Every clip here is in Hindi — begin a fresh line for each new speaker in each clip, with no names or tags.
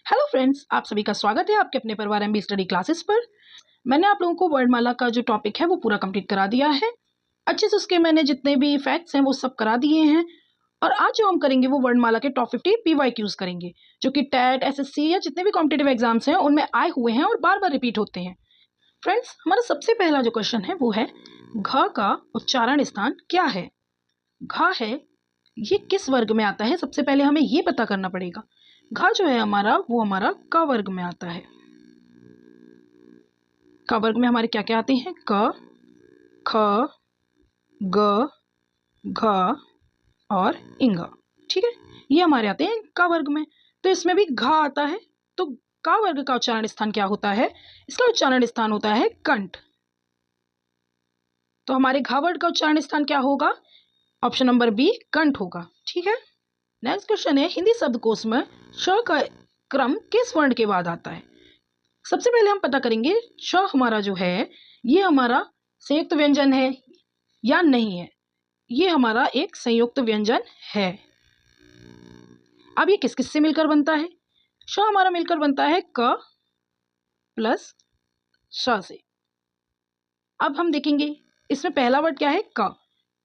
हेलो फ्रेंड्स, आप सभी का स्वागत है आपके अपने परिवार एमबी स्टडी क्लासेस पर। मैंने आप लोगों को वर्णमाला का जो टॉपिक है वो पूरा कंप्लीट करा दिया है। अच्छे से उसके मैंने जितने भी फैक्ट्स हैं वो सब करा दिए हैं। और आज जो हम करेंगे वो वर्णमाला के टॉप 50 PYQs करेंगे, जो कि टेट, SSC या जितने भी कॉम्पिटेटिव एग्जाम्स हैं उनमें आए हुए हैं और बार बार रिपीट होते हैं। फ्रेंड्स, हमारा सबसे पहला जो क्वेश्चन है वो है घ का उच्चारण स्थान क्या है। घ है, ये किस वर्ग में आता है? सबसे पहले हमें ये पता करना पड़ेगा। घ जो है हमारा वो हमारा क वर्ग में आता है। क वर्ग में हमारे क्या क्या आते हैं? क, ख, ग, घ और इंग। ठीक है, ये हमारे आते हैं क वर्ग में। तो इसमें भी घ आता है। तो क वर्ग का उच्चारण स्थान क्या होता है? इसका उच्चारण स्थान होता है कंठ। तो हमारे घ वर्ग का उच्चारण स्थान क्या होगा? ऑप्शन नंबर बी, कंठ होगा। ठीक है, नेक्स्ट क्वेश्चन है, हिंदी शब्दकोश में श का क्रम किस वर्ण के बाद आता है? सबसे पहले हम पता करेंगे श हमारा जो है ये हमारा संयुक्त व्यंजन है या नहीं है। ये हमारा एक संयुक्त व्यंजन है। अब ये किस किस से मिलकर बनता है? श हमारा मिलकर बनता है क प्लस श से। अब हम देखेंगे इसमें पहला वर्ड क्या है? क।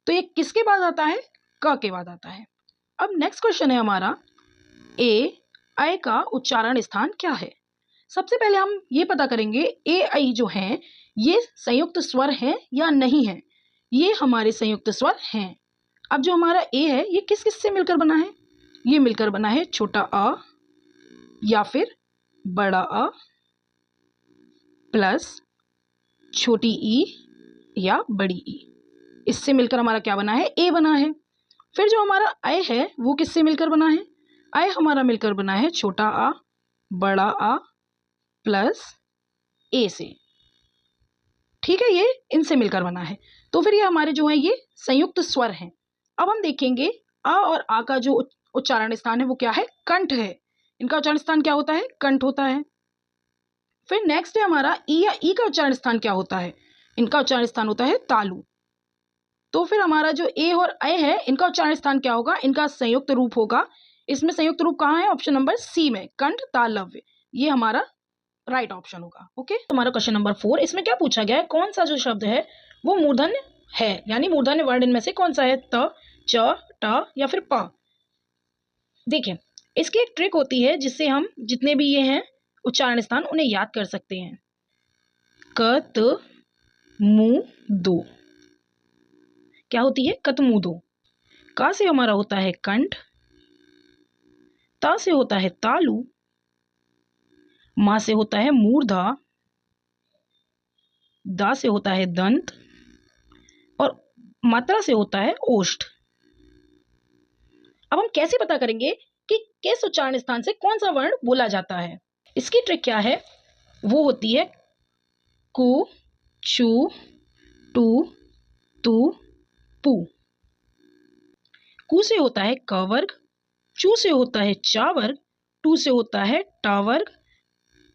तो ये किसके बाद आता है? क के बाद आता है। अब नेक्स्ट क्वेश्चन है हमारा, ऐ का उच्चारण स्थान क्या है? सबसे पहले हम ये पता करेंगे ए आई जो है ये संयुक्त स्वर है या नहीं है। ये हमारे संयुक्त स्वर हैं। अब जो हमारा ए है ये किस किस से मिलकर बना है? ये मिलकर बना है छोटा अ या फिर बड़ा अ प्लस छोटी ई या बड़ी ई। इससे मिलकर हमारा क्या बना है? ए बना है। फिर जो हमारा ऐ है वो किससे मिलकर बना है? ऐ हमारा मिलकर बना है छोटा आ, बड़ा आ प्लस ए से। ठीक है, ये इनसे मिलकर बना है। तो फिर ये हमारे जो है ये संयुक्त स्वर हैं। अब हम देखेंगे अ और आ का जो उच्चारण स्थान है वो क्या है? कंठ है। इनका उच्चारण स्थान क्या होता है? कंठ होता है। फिर नेक्स्ट है हमारा ई या ई का उच्चारण स्थान क्या होता है? इनका उच्चारण स्थान होता है तालु। तो फिर हमारा जो ए और ऐ है इनका उच्चारण स्थान क्या होगा? इनका संयुक्त रूप होगा। इसमें संयुक्त रूप कहाँ है? ऑप्शन नंबर सी में, कंठ तालव्य। ये हमारा राइट ऑप्शन होगा। ओके, हमारा क्वेश्चन नंबर 4, इसमें क्या पूछा गया है? कौन सा जो शब्द है वो मूर्धन्य है, यानी मूर्धन्य वर्ण इनमें से कौन सा है? त, च, ट या फिर प। देखिए, इसकी एक ट्रिक होती है जिससे हम जितने भी ये हैं उच्चारण स्थान उन्हें याद कर सकते हैं। क, त, मु, दो। क्या होती है? कतमुदो। का से हमारा होता है कंठ, ता से होता है तालु, मा से होता है मूर्धा, दा से होता है दंत और मात्रा से होता है ओष्ठ। अब हम कैसे पता करेंगे कि किस उच्चारण स्थान से कौन सा वर्ण बोला जाता है? इसकी ट्रिक क्या है? वो होती है कु, चू, टू, तू, पू। कु से होता है क वर्ग, चू से होता है चा वर्ग, टू से होता है टा वर्ग,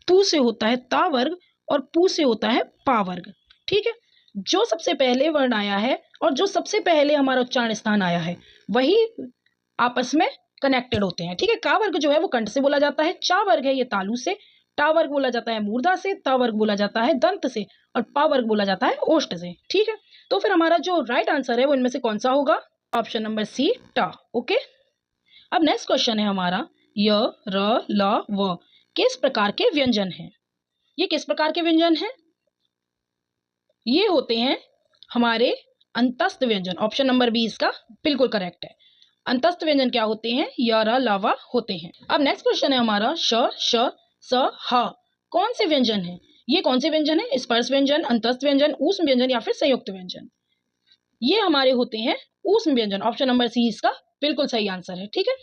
तू से होता है ता वर्ग और पू से होता है पा वर्ग। ठीक है, जो सबसे पहले वर्ण आया है और जो सबसे पहले हमारा उच्चारण स्थान आया है वही आपस में कनेक्टेड होते हैं। ठीक है, का वर्ग जो है वो कंठ से बोला जाता है, चा वर्ग है ये तालु से, टा वर्ग बोला जाता है मूर्धा से, ता वर्ग बोला जाता है दंत से और पा वर्ग बोला जाता है ओष्ठ से। ठीक है, तो फिर हमारा जो राइट आंसर है वो इनमें से कौन सा होगा? ऑप्शन नंबर सी, टा। ओके, अब नेक्स्ट क्वेश्चन है हमारा, य, र, ल, व किस प्रकार के व्यंजन हैं? ये किस प्रकार के व्यंजन हैं? ये होते हैं हमारे अंतस्थ व्यंजन। ऑप्शन नंबर बी इसका बिल्कुल करेक्ट है। अंतस्थ व्यंजन क्या होते हैं? य, र, ल, व होते हैं। अब नेक्स्ट क्वेश्चन है हमारा, श, श, स, ह कौन से व्यंजन है? ये कौन से व्यंजन है? स्पर्श व्यंजन, अंतस्थ व्यंजन, ऊष्म व्यंजन या फिर संयुक्त व्यंजन? ये हमारे होते हैं ऊष्म व्यंजन। ऑप्शन नंबर सी इसका बिल्कुल सही आंसर है। ठीक है,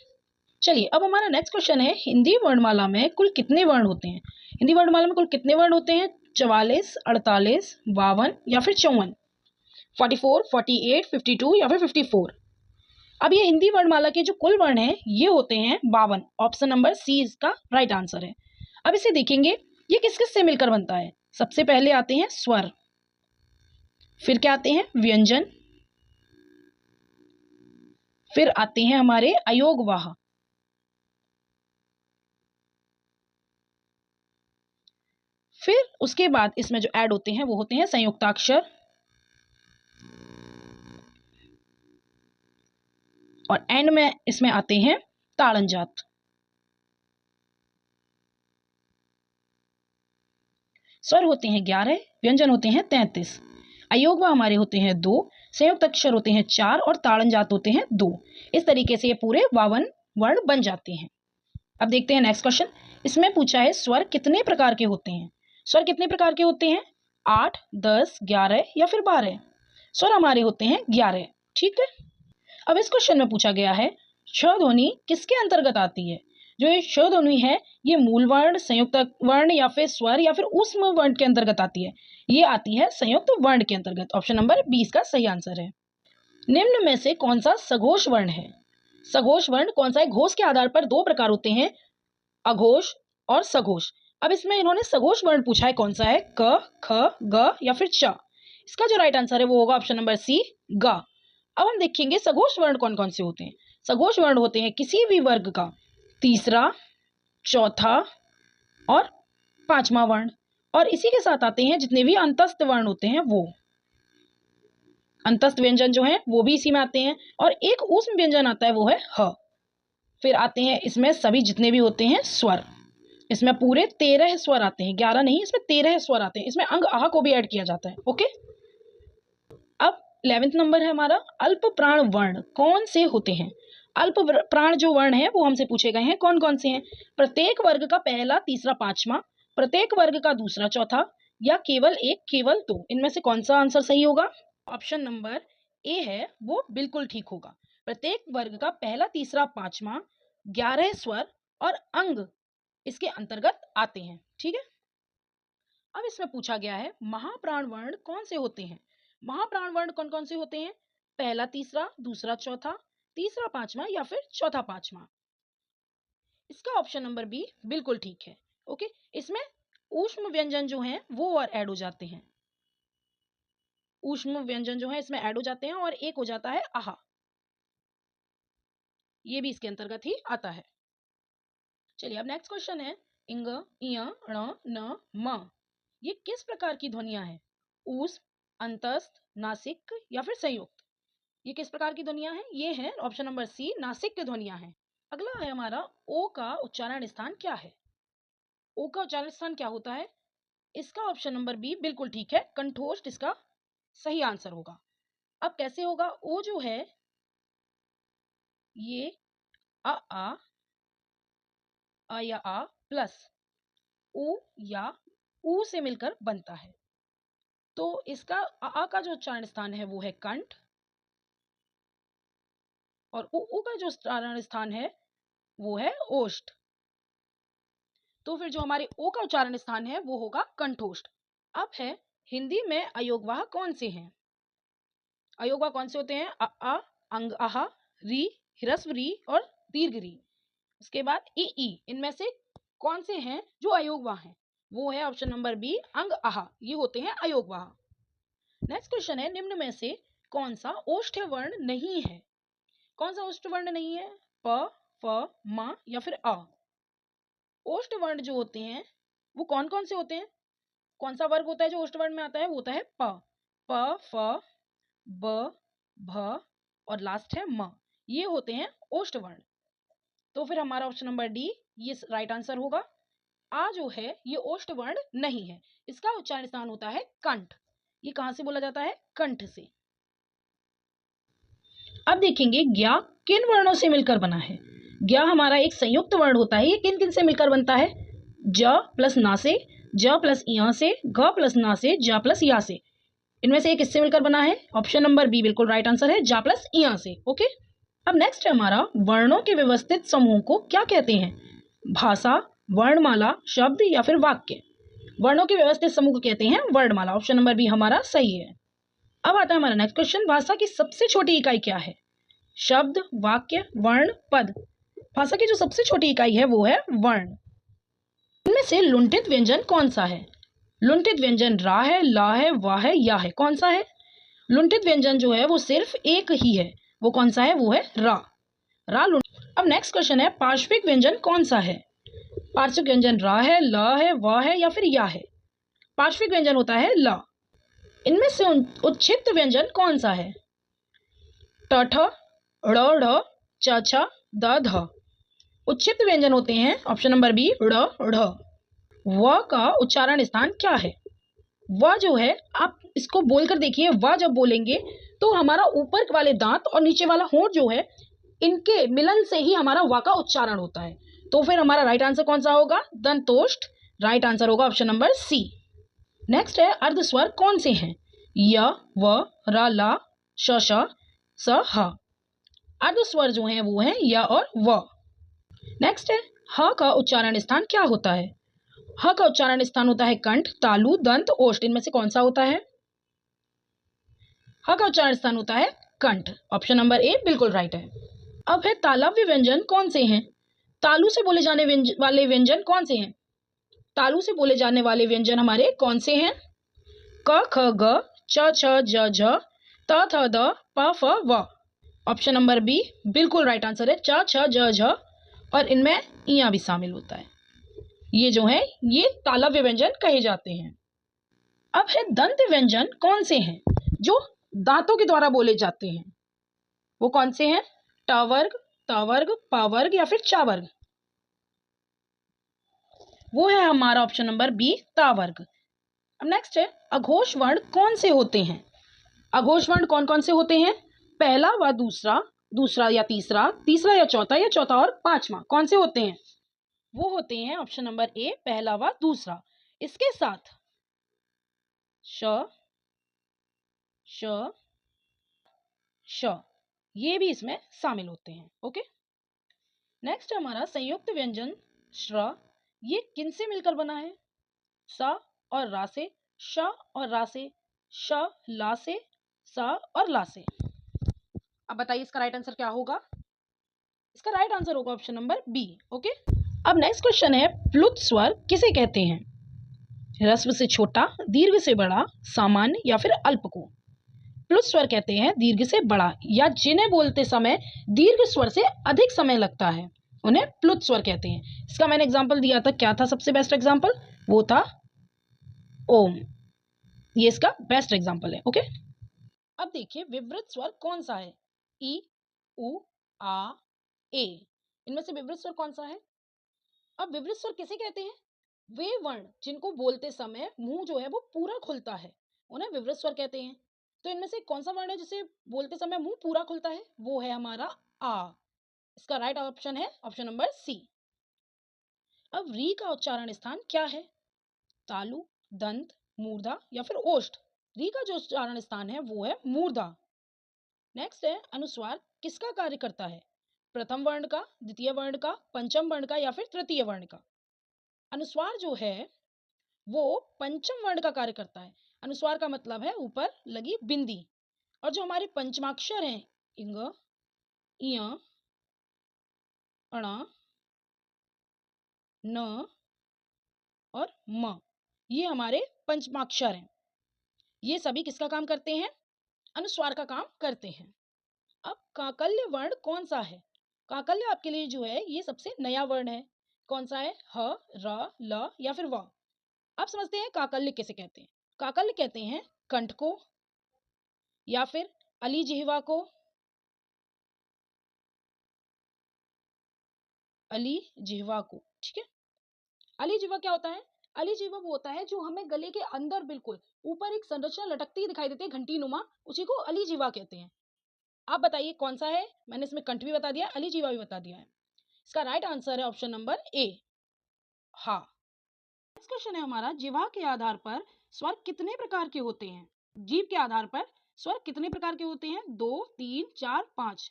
चलिए अब हमारा नेक्स्ट क्वेश्चन है, हिंदी वर्णमाला में कुल कितने वर्ण होते हैं? हिंदी वर्णमाला में कुल कितने वर्ण होते हैं? 44, 48, 52 या फिर 54, 44, 48, 52 या फिर 54। अब ये हिंदी वर्णमाला के जो कुल वर्ण हैं ये होते हैं 52। ऑप्शन नंबर सी इसका राइट आंसर है। अब इसे देखेंगे ये किस किस से मिलकर बनता है। सबसे पहले आते हैं स्वर, फिर क्या आते हैं? व्यंजन, फिर आते हैं हमारे अयोगवाह, फिर उसके बाद इसमें जो ऐड होते हैं वो होते हैं संयुक्ताक्षर, और एंड में इसमें आते हैं ताड़नजात। स्वर होते हैं 11, व्यंजन होते हैं 33, अयोगवा हमारे होते हैं 2, संयुक्त अक्षर होते हैं 4 और ताड़नजात होते हैं 2। इस तरीके से ये पूरे 52 वर्ण बन जाते हैं। अब देखते हैं नेक्स्ट क्वेश्चन। इसमें पूछा है स्वर कितने प्रकार के होते हैं। स्वर कितने प्रकार के होते हैं? 8, 10, 11 या फिर 12। स्वर हमारे होते हैं 11। ठीक है। अब इस क्वेश्चन में पूछा गया है श ध्वनि किसके अंतर्गत आती है। जो ये श ध्वनि है ये मूल वर्ण, संयुक्त वर्ण या फिर स्वर या फिर ऊष्म वर्ण के अंतर्गत आती है। ये आती है संयुक्त वर्ण के अंतर्गत। ऑप्शन नंबर 20 का सही आंसर है। निम्न में से कौन सा सघोष वर्ण है। सघोष वर्ण कौन सा है? घोष के आधार पर 2 प्रकार होते हैं, अघोष और सघोष। अब इसमें इन्होंने सघोष वर्ण पूछा है, कौन सा है? क, ख, ग या फिर च। इसका जो राइट आंसर है वो होगा ऑप्शन नंबर सी, ग। अब हम देखेंगे सघोष वर्ण कौन कौन से होते हैं। सघोष वर्ण होते हैं किसी भी वर्ग का तीसरा, चौथा और पांचवा वर्ण, और इसी के साथ आते हैं जितने भी अंतस्थ वर्ण होते हैं वो। अंतस्थ व्यंजन जो है वो भी इसी में आते हैं, और एक ऊष्म व्यंजन आता है वो है ह। फिर आते हैं इसमें सभी जितने भी होते हैं स्वर। इसमें पूरे 13 स्वर आते हैं, 11 नहीं, इसमें 13 स्वर आते हैं। इसमें अंग आह को भी ऐड किया जाता है। ओके। अब 11वां नंबर है हमारा, अल्प प्राण वर्ण कौन से होते हैं। अल्प प्राण जो वर्ण है वो हमसे पूछे गए हैं, कौन कौन से हैं? प्रत्येक वर्ग का पहला, तीसरा, पांचवा, प्रत्येक वर्ग का दूसरा, चौथा, या केवल एक, केवल दो। इनमें से कौन सा आंसर सही होगा? ऑप्शन नंबर ए है वो बिल्कुल ठीक होगा। प्रत्येक वर्ग का पहला, तीसरा, पांचवा, 11 स्वर और अंग इसके अंतर्गत आते हैं। ठीक है। अब इसमें पूछा गया है महाप्राण वर्ण कौन से होते हैं। महाप्राण वर्ण कौन कौन से होते हैं? पहला, तीसरा, दूसरा, चौथा, तीसरा, पांचवा या फिर चौथा, पांचवा। इसका ऑप्शन नंबर बी बिल्कुल ठीक है। ओके। इसमें ऊष्म व्यंजन जो हैं वो और ऐड हो जाते हैं। ऊष्म व्यंजन जो है इसमें ऐड हो जाते हैं, और एक हो जाता है आहा, ये भी इसके अंतर्गत ही आता है। चलिए अब नेक्स्ट क्वेश्चन है, इंग, इय, ण, न, म, ये किस प्रकार की ध्वनियां हैं? ऊष्म, अंतस्थ, नासिक या फिर संयुक्त। ये किस प्रकार की ध्वनियां हैं? ये है ऑप्शन नंबर सी, नासिक ध्वनियां हैं। अगला है हमारा ओ का उच्चारण स्थान क्या है। ओ का उच्चारण स्थान क्या होता है? इसका ऑप्शन नंबर बी बिल्कुल ठीक है, कंठोष्ठ इसका सही आंसर होगा। अब कैसे होगा? ओ जो है ये अ या आ प्लस उ या ऊ से मिलकर बनता है। तो इसका आ का जो उच्चारण स्थान है वो है कंठ, और उ का जो उच्चारण स्थान है वो है ओष्ठ। तो फिर जो हमारे ओ का उच्चारण स्थान है वो होगा कंठोष्ठ। अब है हिंदी में अयोगवाह कौन से हैं। अयोगवाह कौन से होते हैं? अ, अंग आह, री, ह्रस्व री और दीर्घ री। उसके बाद ई। इनमें से कौन से हैं जो अयोगवाह हैं? वो है ऑप्शन नंबर बी, अंग आह, ये होते हैं अयोगवाह। नेक्स्ट क्वेश्चन है, निम्न में से कौन सा ओष्ठ वर्ण नहीं है। कौन सा ओष्ठ वर्ण नहीं है? प, फ, म या फिर अ। ओष्ठ वर्ण जो होते हैं वो कौन कौन से होते हैं? कौन सा वर्ग होता है जो ओष्ठ वर्ण में आता है? वो होता है प, फ, ब, भ और लास्ट है म। ये होते हैं ओष्ठ वर्ण। तो फिर हमारा ऑप्शन नंबर डी ये राइट आंसर होगा। आ जो है ये ओष्ठ वर्ण नहीं है, इसका उच्चारण स्थान होता है कंठ। ये कहां से बोला जाता है? कंठ से। अब देखेंगे ज्ञा किन वर्णों से मिलकर बना है। ज्ञा हमारा एक संयुक्त वर्ण होता है। ये किन किन से मिलकर बनता है? ज प्लस ना से, ज प्लस इया से, ग प्लस ना से, ज प्लस या से। इनमें से एक किससे मिलकर बना है? ऑप्शन नंबर बी बिल्कुल राइट आंसर है, जा प्लस इया से। ओके। अब नेक्स्ट है हमारा वर्णों के व्यवस्थित समूह को क्या कहते हैं? भाषा, वर्णमाला, शब्द या फिर वाक्य। वर्णों के व्यवस्थित समूह को कहते हैं वर्णमाला। ऑप्शन नंबर बी हमारा सही है। अब आता है हमारा नेक्स्ट क्वेश्चन, भाषा की सबसे छोटी इकाई क्या है? शब्द, वाक्य, वर्ण, पद। भाषा की जो सबसे छोटी इकाई है वो है वर्ण। इनमें से लुंठित व्यंजन कौन सा है? लुंठित व्यंजन रा है, ला है, वाह है, या है। कौन सा है? लुंठित व्यंजन जो है वो सिर्फ एक ही है, वो कौन सा है? वो है रा। रा लुंठित। अब नेक्स्ट क्वेश्चन है, पार्श्विक व्यंजन कौन सा है? पार्श्विक व्यंजन रा है, ला है, वाह है या फिर या है। पार्श्विक व्यंजन होता है ल। इनमें से उच्छिष्ट व्यंजन कौन सा है? ट ठ, ड़ ढ़, च छ, द ध। उच्छिष्ट व्यंजन होते हैं ऑप्शन नंबर बी ड़ ढ़। व का उच्चारण स्थान क्या है? व जो है, आप इसको बोलकर देखिए, व जब बोलेंगे तो हमारा ऊपर वाले दांत और नीचे वाला होंठ जो है, इनके मिलन से ही हमारा व का उच्चारण होता है। तो फिर हमारा राइट आंसर कौन सा होगा? दंतोष्ठ। राइट आंसर होगा ऑप्शन नंबर सी। नेक्स्ट है अर्ध स्वर कौन से हैं? य, व, र, ला, श, श, स, ह। अर्ध स्वर जो हैं वो हैं य और व। नेक्स्ट है ह का उच्चारण स्थान क्या होता है? ह का उच्चारण स्थान होता है कंठ, तालु, दंत, ओष्ठ। इनमें से कौन सा होता है? ह का उच्चारण स्थान होता है कंठ। ऑप्शन नंबर ए बिल्कुल राइट है। अब है तालव्य व्यंजन कौन से हैं? तालु से बोले जाने वाले व्यंजन कौन से हैं? तालु से बोले जाने वाले व्यंजन हमारे कौन से हैं? क, ख, ग, च, छ, ज, झ, त, थ, द, प, फ, व। ऑप्शन नंबर बी बिल्कुल राइट आंसर है, च, छ, ज, झ, और इनमें इया भी शामिल होता है। ये जो है ये तालव्य व्यंजन कहे जाते हैं। अब है दंत व्यंजन कौन से हैं जो दांतों के द्वारा बोले जाते हैं? वो कौन से हैं? ट वर्ग, त वर्ग, प वर्ग या फिर च वर्ग? वो है हमारा ऑप्शन नंबर बी ता वर्ग। अब नेक्स्ट है अघोष वर्ण कौन से होते हैं? अघोष वर्ण कौन कौन से होते हैं? पहला व दूसरा, दूसरा या तीसरा, तीसरा या चौथा और पांचवा। कौन से होते हैं? वो होते हैं ऑप्शन नंबर ए पहला व दूसरा। इसके साथ श, श, श ये भी इसमें शामिल होते हैं। ओके। नेक्स्ट हमारा संयुक्त व्यंजन श्र, ये किन से मिलकर बना है? स और रा से, श और रा से, श ला से, स और ला से। अब बताइए इसका राइट आंसर क्या होगा? इसका राइट आंसर होगा ऑप्शन नंबर बी। ओके। अब नेक्स्ट क्वेश्चन है प्लुत स्वर किसे कहते हैं? ह्रस्व से छोटा, दीर्घ से बड़ा, सामान्य या फिर अल्प को? प्लुत स्वर कहते हैं दीर्घ से बड़ा या जिन्हें बोलते समय दीर्घ स्वर से अधिक समय लगता है, उन्हें प्लुत स्वर कहते हैं। इसका मैंने एग्जांपल दिया था, क्या था सबसे बेस्ट एग्जांपल? वो था ओम। ये इसका बेस्ट एग्जांपल है। ओके। अब देखिए विवृत स्वर कौन सा है? ई, उ, आ, ए। इनमें से विवृत स्वर कौन सा है? अब विवृत स्वर किसे कहते हैं? वे वर्ण जिनको बोलते समय मुंह जो है वो पूरा खुलता है, उन्हें विवृत स्वर कहते हैं। तो इनमें से कौन सा वर्ण है जिसे बोलते समय मुंह पूरा खुलता है? वो है हमारा आ। इसका राइट ऑप्शन है ऑप्शन नंबर सी। अब री का उच्चारण स्थान क्या है? तालु, दंत, मूर्धा या फिर ओष्ठ? री का जो उच्चारण स्थान है वो है मूर्धा। नेक्स्ट है अनुस्वार किसका कार्य करता है? प्रथम वर्ण का, द्वितीय वर्ण का, पंचम वर्ण का या फिर तृतीय वर्ण का? अनुस्वार जो है वो पंचम वर्ण का कार्य करता है। अनुस्वार का मतलब है ऊपर लगी बिंदी। और जो हमारे पंचमाक्षर हैं इंग, इय, अण, न और म, ये हमारे पंचमाक्षर हैं। ये सभी किसका काम करते हैं? अनुस्वार का काम करते हैं। अब काकल्य वर्ण कौन सा है? काकल्य आपके लिए जो है ये सबसे नया वर्ण है। कौन सा है? ह, र, ल या फिर व? अब समझते हैं काकल्य किसे कहते हैं। काकल्य कहते हैं कंठ को या फिर अली जिह्वा को। अली जिह्वा को, ठीक है। अली जिह्वा क्या होता है? अली जिह्वा वो होता है जो हमें गले के अंदर बिल्कुल ऊपर एक संरचना लटकती दिखाई देती है घंटी नुमा, उसी को अली जिह्वा कहते हैं। आप बताइए कौन सा है? मैंने इसमें कंठ भी बता दिया, अली जिह्वा भी बता दिया है। इसका राइट आंसर है ऑप्शन नंबर ए, हा। नेक्स्ट क्वेश्चन है हमारा जिह्वा के आधार पर स्वर कितने प्रकार के होते हैं? जीभ के आधार पर स्वर कितने प्रकार के होते हैं? 2, 3, 4, 5?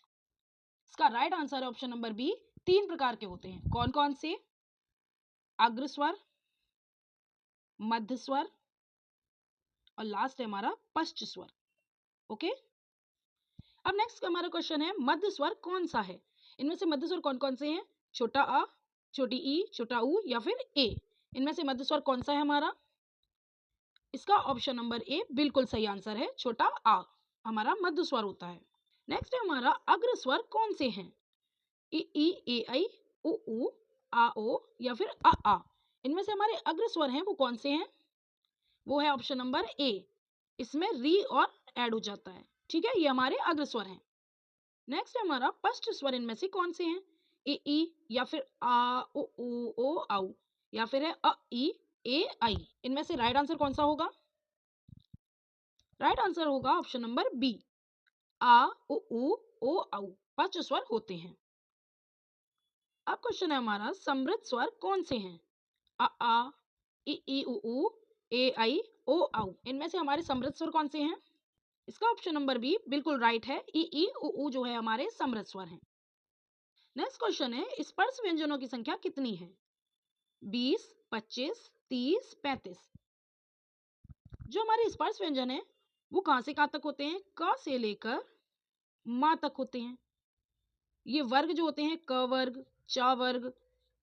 इसका राइट आंसर है ऑप्शन नंबर बी, 3 प्रकार के होते हैं। कौन कौन से? अग्र स्वर, मध्य स्वर और लास्ट है हमारा पश्च स्वर। ओके। अब नेक्स्ट हमारा क्वेश्चन है मध्य स्वर कौन सा है? इनमें से मध्य स्वर कौन कौन से हैं? छोटा अ, छोटी ई, छोटा उ या फिर ए? इनमें से मध्य स्वर कौन सा है हमारा? इसका ऑप्शन नंबर ए बिल्कुल सही आंसर है, छोटा आ हमारा मध्य स्वर होता है। नेक्स्ट है हमारा अग्र स्वर कौन से हैं? ई, ए, आई, उ, आ, ओ या फिर आ? इनमें से हमारे अग्र स्वर हैं वो कौन से हैं? वो है ऑप्शन नंबर ए। इसमें री और ऐड हो जाता है, ठीक है, ये हमारे अग्र स्वर हैं। नेक्स्ट है हमारा पश्च स्वर, इनमें से कौन से हैं? ए ई, या फिर आ उ ओ औ, या फिर है अ ई ए आई। इनमें से राइट आंसर कौन सा होगा? राइट आंसर होगा ऑप्शन नंबर बी, आ उ ओ औ पश्च स्वर होते हैं। अब क्वेश्चन है हमारा समृद्ध स्वर कौन से हैं? आ ई उ ए आई ओ औ। इनमें से हमारे समृद्ध स्वर कौन से हैं? इसका ऑप्शन नंबर बी बिल्कुल राइट है, ई उ जो है हमारे समृद्ध स्वर हैं। नेक्स्ट क्वेश्चन है स्पर्श व्यंजनों की संख्या कितनी है? 20, 25, 30, 35। जो हमारे स्पर्श व्यंजन है वो कहां से कहां तक होते हैं? क से लेकर मां तक होते हैं। ये वर्ग जो होते हैं क वर्ग, च वर्ग,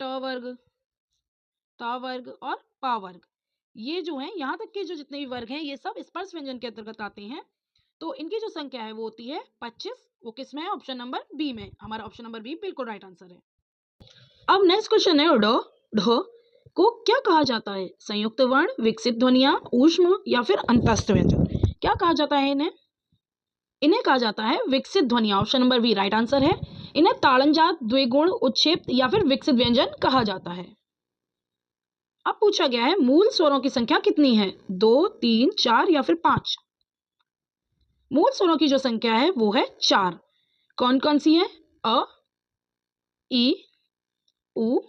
ट वर्ग, ता वर्ग और पा वर्ग, ये जो है यहाँ तक के जो जितने भी वर्ग हैं ये सब स्पर्श व्यंजन के अंतर्गत आते हैं। तो इनकी जो संख्या है वो होती है 25। वो किस में है? ऑप्शन नंबर बी में। हमारा ऑप्शन नंबर बी बिल्कुल राइट आंसर है। अब नेक्स्ट क्वेश्चन है ढ ढ को क्या कहा जाता है? संयुक्त वर्ण, विकसित ध्वनियां, ऊष्म या फिर अंतस्थ व्यंजन। क्या कहा जाता है इन्हें? इन्हें कहा जाता है विकसित ध्वनियां। Option number B right answer है। इन्हें ताड़नजात, द्विगुण, उत्क्षेप या फिर विकसित व्यंजन कहा जाता है। अब पूछा गया है मूल स्वरों की संख्या कितनी है? 2, 3, 4 या फिर 5। मूल स्वरों की जो संख्या है वो है 4। कौन कौन सी है? अ, ई, उ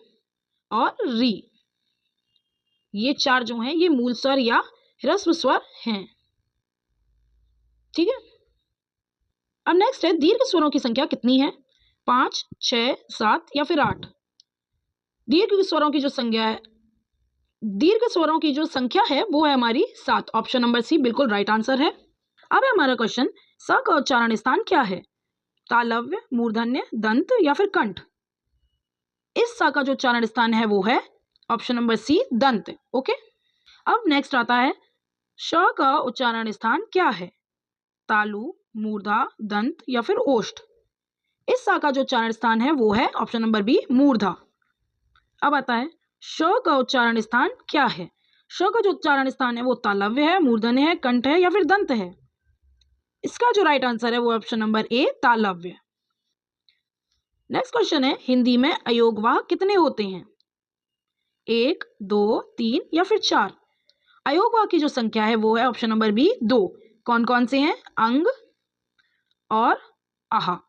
और री। ये 4 जो हैं ये मूल स्वर या ह्रस्व स्वर हैं, ठीक है। अब नेक्स्ट है दीर्घ स्वरों की संख्या कितनी है? 5, 6, 7 या फिर 8। दीर्घ स्वरों की जो संख्या है, दीर्घ स्वरों की जो संख्या है वो है हमारी 7। ऑप्शन नंबर सी बिल्कुल राइट आंसर है। अब है हमारा क्वेश्चन स का उच्चारण स्थान क्या है? तालव्य, मूर्धन्य, दंत या फिर कंठ। इस स का जो उच्चारण स्थान है वो है ऑप्शन नंबर सी दंत। ओके। अब नेक्स्ट आता है श का उच्चारण स्थान क्या है? तालु, मूर्धा, दंत या फिर ओष्ठ। इस सा का जो उच्चारण स्थान है वो है ऑप्शन नंबर बी मूर्धा। अब आता है श का उच्चारण स्थान क्या है? श का जो उच्चारण स्थान है वो तालव्य है, मूर्धन्य है, कंठ है या फिर दंत है। इसका जो राइट आंसर है वो ऑप्शन नंबर ए तालव्य। नेक्स्ट क्वेश्चन है हिंदी में अयोगवाह कितने होते हैं? 1, 2, 3 या फिर 4। अयोगवाह की जो संख्या है वो है ऑप्शन नंबर बी 2। कौन कौन से हैं? अंग और आहा,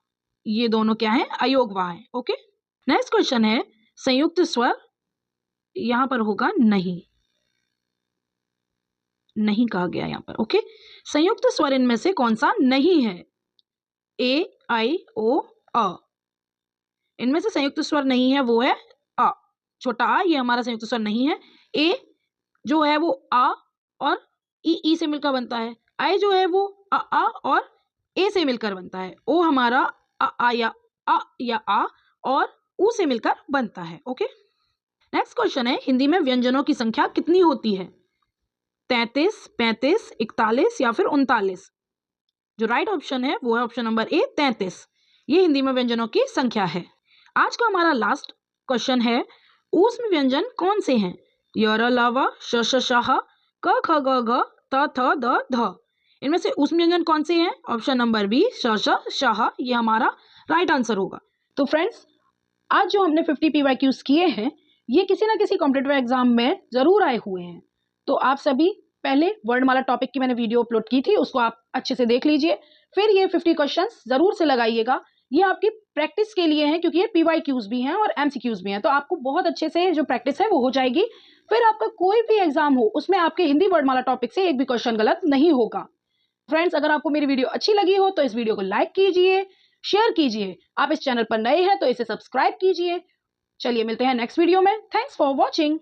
ये दोनों क्या है? अयोगवाह है। ओके। नेक्स्ट क्वेश्चन है संयुक्त स्वर, यहां पर होगा नहीं, नहीं कहा गया यहां पर। ओके। संयुक्त स्वर इनमें से कौन सा नहीं है? ए, आई, ओ, अ। इनमें से संयुक्त स्वर नहीं है वो है अ। छोटा आ ये हमारा संयुक्त स्वर नहीं है। ए जो है वो आ और ई से मिलकर बनता है। आई जो है वो आ और ए से मिलकर बनता है। ओ हमारा आ या आ और ऊ से मिलकर बनता है। ओके। नेक्स्ट क्वेश्चन है हिंदी में व्यंजनों की संख्या कितनी होती है? 33, 35, 41 या फिर 39। जो राइट ऑप्शन है वो है ऑप्शन नंबर ए 33। ये हिंदी में व्यंजनों की संख्या है। आज का हमारा लास्ट क्वेश्चन है ऊष्म व्यंजन कौन से हैं? य, ल, व, श, शाह, क, ख, ग, घ, त, थ, द, ध। इनमें से ऊष्म व्यंजन कौन से हैं? ऑप्शन नंबर बी श, शाह, ये हमारा राइट आंसर होगा। तो फ्रेंड्स आज जो हमने 50 PYQs किए हैं ये किसी ना किसी कॉम्पिटिटिव एग्जाम में जरूर आए हुए हैं। तो आप सभी पहले वर्णमाला टॉपिक की मैंने वीडियो अपलोड की थी, उसको आप अच्छे से देख लीजिए, फिर ये 50 क्वेश्चंस जरूर से लगाइएगा। ये आपकी प्रैक्टिस के लिए है क्योंकि ये PYQs भी हैं और MCQs भी हैं, तो आपको बहुत अच्छे से जो प्रैक्टिस है वो हो जाएगी। फिर आपका कोई भी एग्जाम हो उसमें आपके हिंदी वर्णमाला टॉपिक से एक भी क्वेश्चन गलत नहीं होगा। फ्रेंड्स अगर आपको मेरी वीडियो अच्छी लगी हो तो इस वीडियो को लाइक कीजिए, शेयर कीजिए। आप इस चैनल पर नए हैं तो इसे सब्सक्राइब कीजिए। चलिए मिलते हैं नेक्स्ट वीडियो में। Thanks for watching.